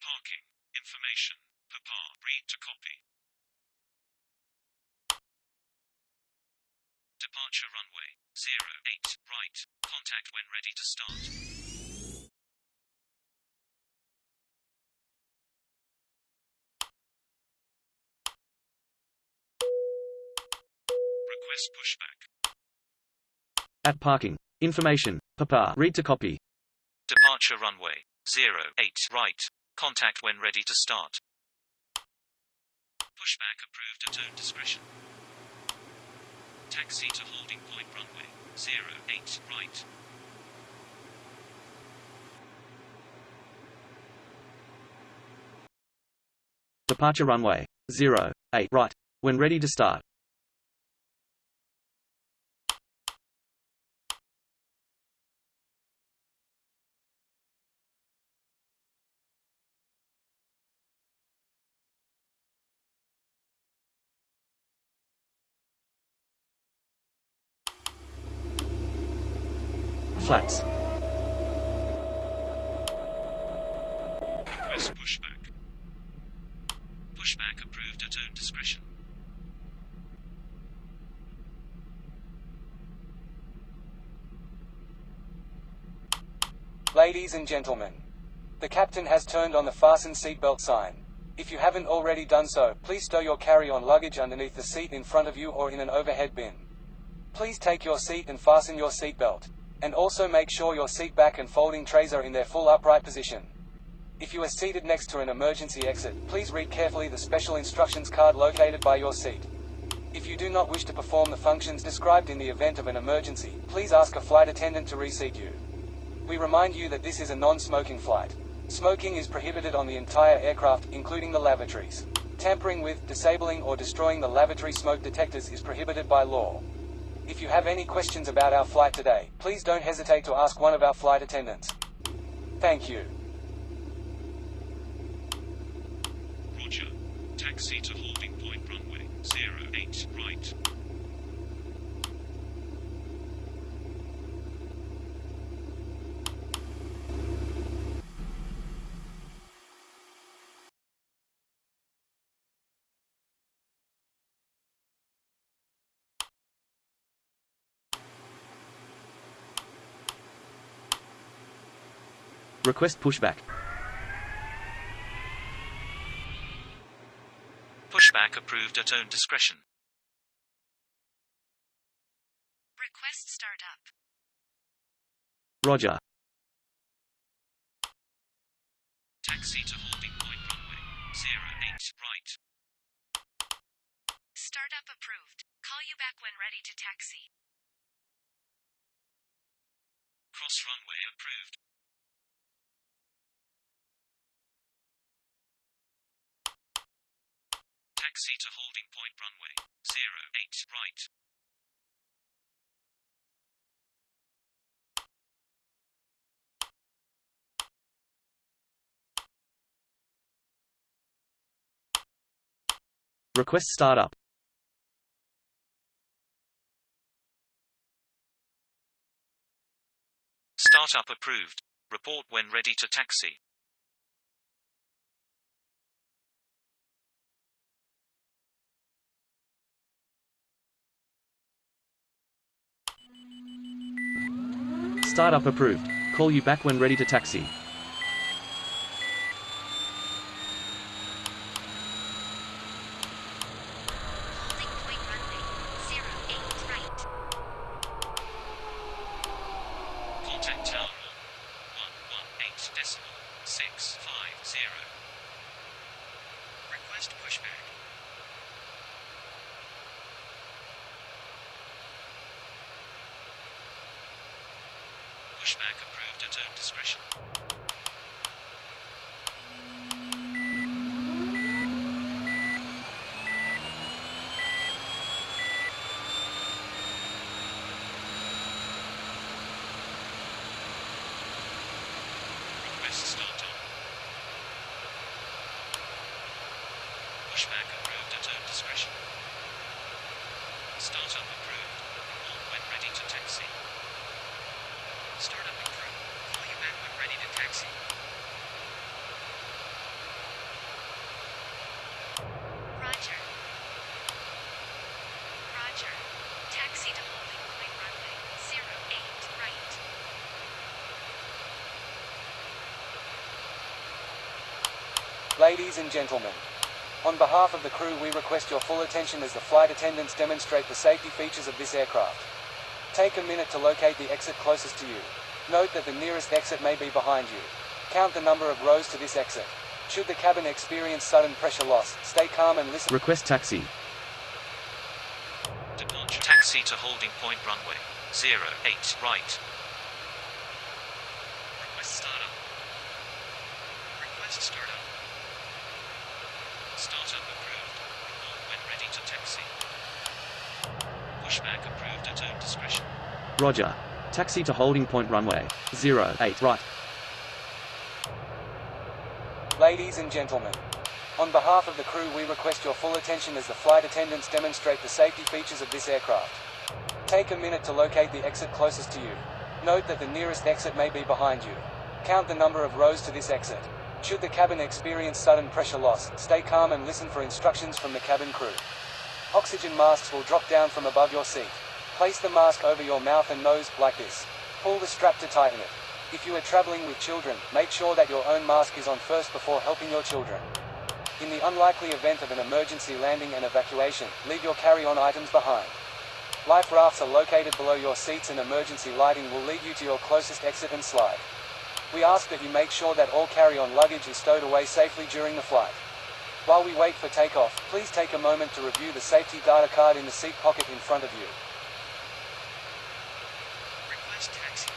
Parking. Information. Papa. Read to copy. Departure runway. 08, right. Contact when ready to start. Request pushback. At parking. Information. Papa. Read to copy. Departure runway. 08, right. Contact when ready to start. Pushback approved at own discretion. Taxi to holding point runway. 08, right. Departure runway. 08, right. When ready to start. Flaps. Request pushback. Pushback approved at own discretion. Ladies and gentlemen, the captain has turned on the fasten seatbelt sign. If you haven't already done so, please stow your carry-on luggage underneath the seat in front of you or in an overhead bin. Please take your seat and fasten your seatbelt. And also make sure your seat back and folding trays are in their full upright position. If you are seated next to an emergency exit, please read carefully the special instructions card located by your seat. If you do not wish to perform the functions described in the event of an emergency, please ask a flight attendant to reseat you. We remind you that this is a non-smoking flight. Smoking is prohibited on the entire aircraft, including the lavatories. Tampering with, disabling or destroying the lavatory smoke detectors is prohibited by law. If you have any questions about our flight today, please don't hesitate to ask one of our flight attendants. Thank you. Roger. Taxi to holding point runway. 08, right. Request pushback. Pushback approved at own discretion. Request start up. Roger. Taxi to holding point runway. 08, right. Startup approved. Call you back when ready to taxi. Cross runway approved. Taxi to holding point runway. 08, right. Request startup. Startup approved. Report when ready to taxi. Startup approved. Call you back when ready to taxi. Holding point runway. 08 right. Contact tower 118.650. Request pushback. Pushback approved at own discretion. Request start on. Pushback approved at own discretion. Startup approved. Report when ready to taxi. Startup approved. Call you back when ready to taxi. Roger. Roger. Taxi to holding point runway 08 right. Ladies and gentlemen, on behalf of the crew we request your full attention as the flight attendants demonstrate the safety features of this aircraft. Take a minute to locate the exit closest to you. Note that the nearest exit may be behind you. Count the number of rows to this exit. Should the cabin experience sudden pressure loss, stay calm and listen. Request taxi. Departure. Taxi to holding point runway 08 right. Request startup. Request startup. Startup approved. Report when ready to taxi. Pushback approved at own discretion. Roger. Taxi to holding point runway 08 right. Ladies and gentlemen, on behalf of the crew we request your full attention as the flight attendants demonstrate the safety features of this aircraft. Take a minute to locate the exit closest to you. Note that the nearest exit may be behind you. Count the number of rows to this exit. Should the cabin experience sudden pressure loss, stay calm and listen for instructions from the cabin crew. Oxygen masks will drop down from above your seat. Place the mask over your mouth and nose, like this. Pull the strap to tighten it. If you are traveling with children, make sure that your own mask is on first before helping your children. In the unlikely event of an emergency landing and evacuation, leave your carry-on items behind. Life rafts are located below your seats and emergency lighting will lead you to your closest exit and slide. We ask that you make sure that all carry-on luggage is stowed away safely during the flight. While we wait for takeoff, please take a moment to review the safety data card in the seat pocket in front of you. Request taxi.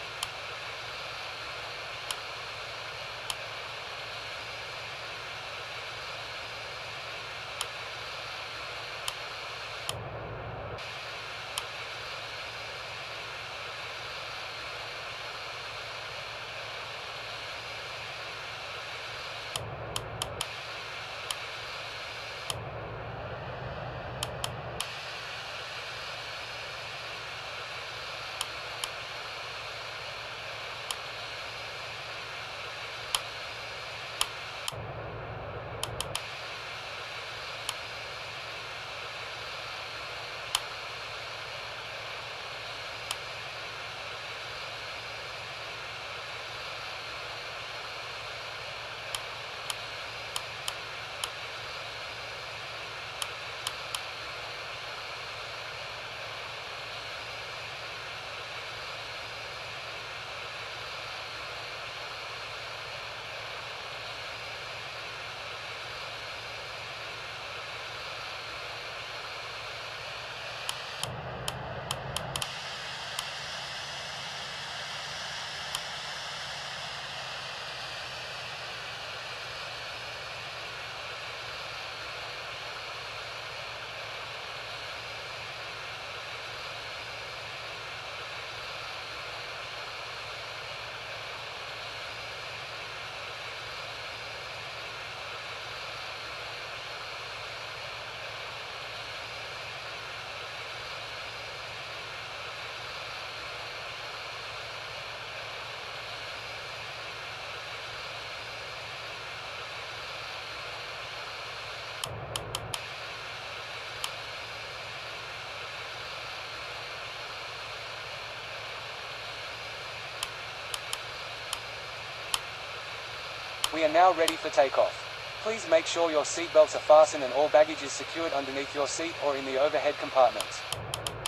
We are now ready for takeoff. Please make sure your seatbelts are fastened and all baggage is secured underneath your seat or in the overhead compartments.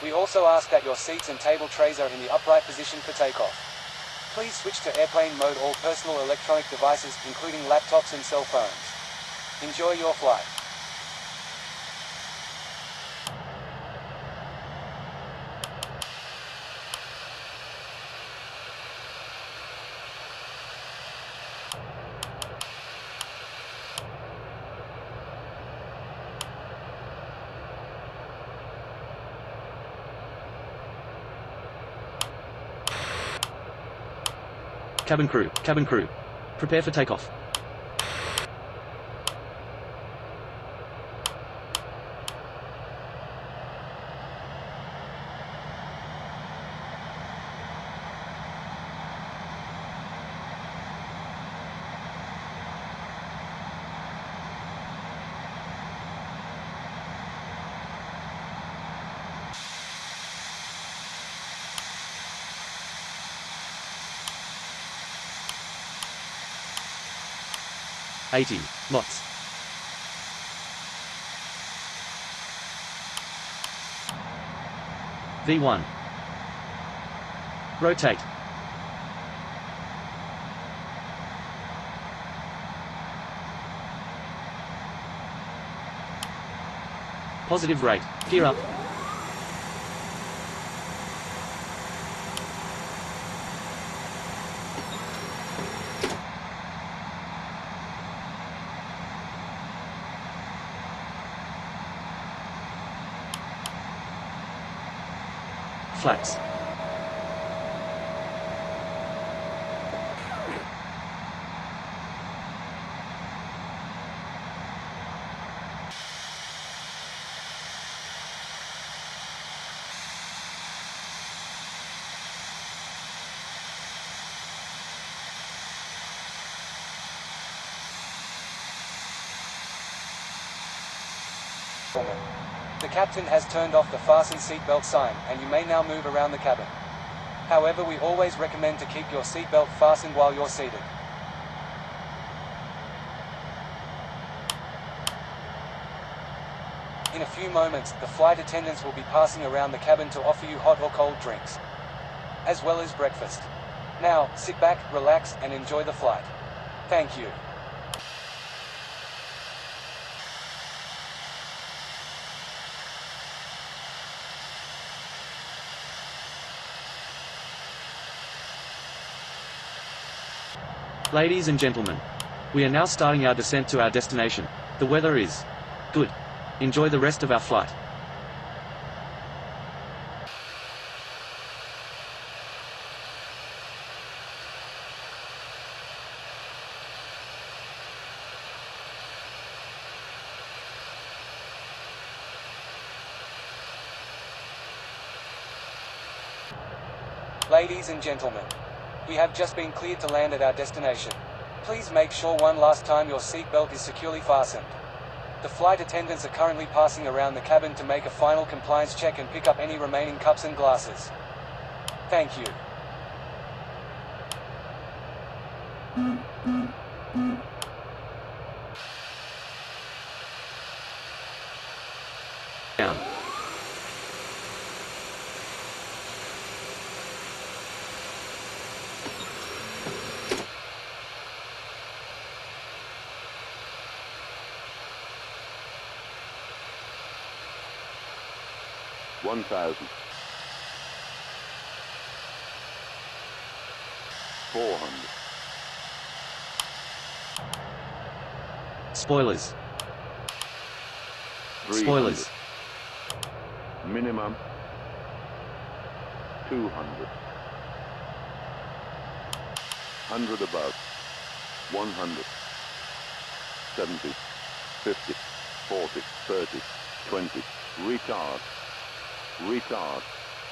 We also ask that your seats and table trays are in the upright position for takeoff. Please switch to airplane mode all personal electronic devices, including laptops and cell phones. Enjoy your flight. Cabin crew. Prepare for takeoff. 80 knots. V1. Rotate. Positive rate. Gear up. Flaps. The captain has turned off the fasten seatbelt sign, and you may now move around the cabin. However, we always recommend to keep your seatbelt fastened while you're seated. In a few moments, the flight attendants will be passing around the cabin to offer you hot or cold drinks, as well as breakfast. Now, sit back, relax, and enjoy the flight. Thank you. Ladies and gentlemen, we are now starting our descent to our destination. The weather is good. Enjoy the rest of our flight. Ladies and gentlemen, we have just been cleared to land at our destination. Please make sure one last time your seatbelt is securely fastened. The flight attendants are currently passing around the cabin to make a final compliance check and pick up any remaining cups and glasses. Thank you. Down. $1,400. Spoilers. 300. Spoilers. Minimum 200. 100 above. 100. 70. 50. 40. 30. 20. Retard. Retard.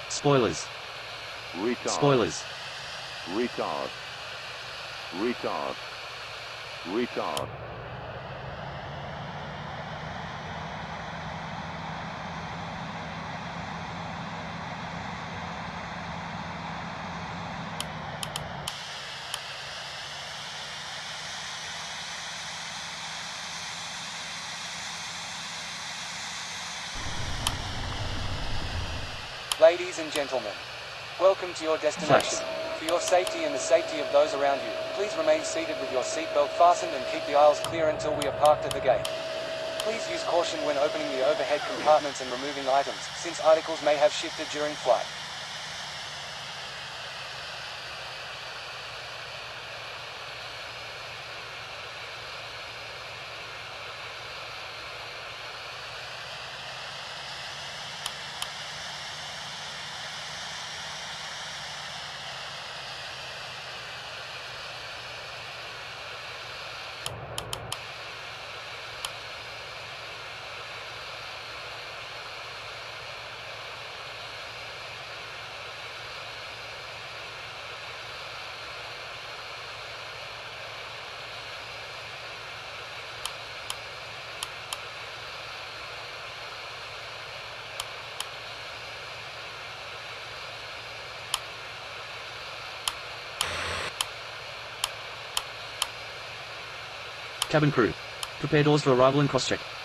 Spoilers. Retard. Spoilers. Retard. Retard. Retard. Ladies and gentlemen, welcome to your destination. For your safety and the safety of those around you, please remain seated with your seatbelt fastened and keep the aisles clear until we are parked at the gate. Please use caution when opening the overhead compartments and removing items, since articles may have shifted during flight. Cabin crew. Prepare doors for arrival and cross-check.